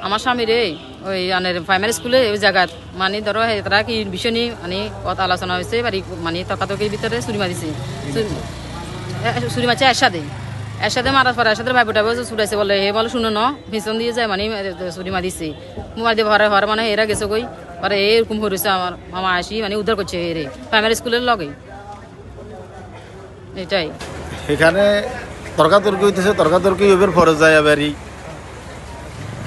আমার স্বামীর ওই প্রাইমারি স্কুলে ওই জায়গাত মানে ধরো তারা কি বিষয় নিয়ে মানে কথা আলোচনা হয়েছে বাড়ি মানে তর্কাতর্কির ভিতরে চুরি মারিছে চুরি মারছে এর সাথে মারার পরে এর সাথে ভাইবোটা ছুটাইছে বলে হে বলে শুনো ন পিছন দিয়ে যায় মানে চুরি মারিছে মোবাইল দিয়ে ঘরে মানে এরা গেছে কই পরে এরকম হয়েছে আমার মামা আসি মানে উদ্ধার করছে এরে প্রাইমারি স্কুলের লগে এটাই এখানে তর্কাতর্কি হইতেছে, তর্কাতর্কি এবার পরে যায় আবারই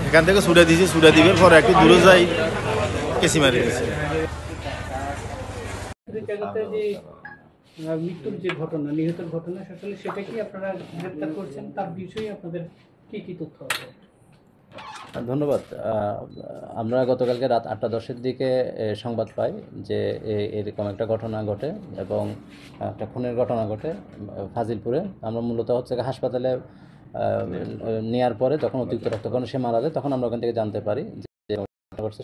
এখান থেকে ছুটে দিয়েছি, ছুটে দিবের পরে একটু দূরে যাই কেসি মারি দিয়েছে। মৃত্যুর যে ঘটনা, নিহতের ঘটনা, আসলে সেটা কি আপনারা গ্রেপ্তার করছেন? তার বিষয়ে আপনাদের কি কি তথ্য আছে? ধন্যবাদ। আমরা গতকালকে রাত 8টা 10-এর দিকে সংবাদ পাই যে এরকম একটা ঘটনা ঘটে এবং একটা খুনের ঘটনা ঘটে ফাজিলপুরে। আমরা মূলত হচ্ছে হাসপাতালে নেওয়ার পরে যখন অতিরিক্ত রক্তকরণে সে মারা যায় তখন আমরা ওখান থেকে জানতে পারি যে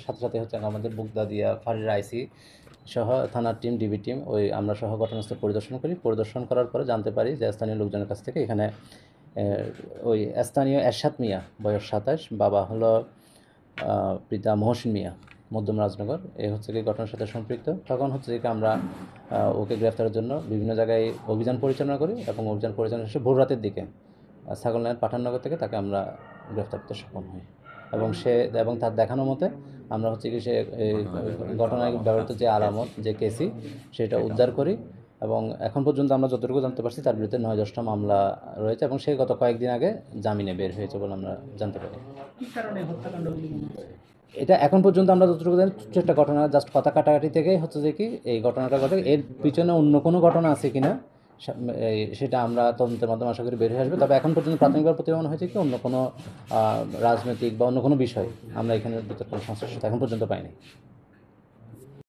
সাথে সাথে হচ্ছে আমাদের বুগদাদিয়া ফাঁড়ির আইসি সহ থানার টিম, ডিবি টিম, আমরা সহ ঘটনাস্থল পরিদর্শন করার পরে জানতে পারি যে স্থানীয় লোকজনের কাছ থেকে এখানে ওই স্থানীয় এরশাদ মিয়া, বয়স 27, বাবা হলো পিতা মহসিন মিয়া, মধ্যম রাজনগর, এই হচ্ছে কি ঘটনার সাথে সম্পৃক্ত। তখন হচ্ছে কি আমরা ওকে গ্রেফতারের জন্য বিভিন্ন জায়গায় অভিযান পরিচালনা করি এবং অভিযান পরিচালনা শেষে ভোর রাতের দিকে ছাগলনাইয়ের পাঠাননগর থেকে তাকে আমরা গ্রেফতার করতে সক্ষম হই এবং তার দেখানো মতে আমরা হচ্ছে কি সে ঘটনায় ব্যবহৃত যে আলামত, যে কেসি, সেটা উদ্ধার করি এবং এখন পর্যন্ত আমরা যতটুকু জানতে পারছি তার বিরুদ্ধে 9-10টা মামলা রয়েছে এবং সে গত কয়েকদিন আগে জামিনে বের হয়েছে বলে আমরা জানতে পারি। এটা এখন পর্যন্ত আমরা যতটুকু জানি একটা ঘটনা, জাস্ট কথা কাটাকাটি থেকেই হচ্ছে যে কি এই ঘটনাটা ঘটে। এর পিছনে অন্য কোনো ঘটনা আছে কিনা সেটা আমরা তদন্তের মাধ্যমে আশা করি বের হয়ে আসবে। তবে এখন পর্যন্ত প্রাথমিকভাবে প্রতিবেদন হয়েছে কি অন্য কোনো রাজনৈতিক বা অন্য কোনো বিষয় আমরা এখানে ভিতর কোনো সংশ্লিষ্টতা এখন পর্যন্ত পাইনি।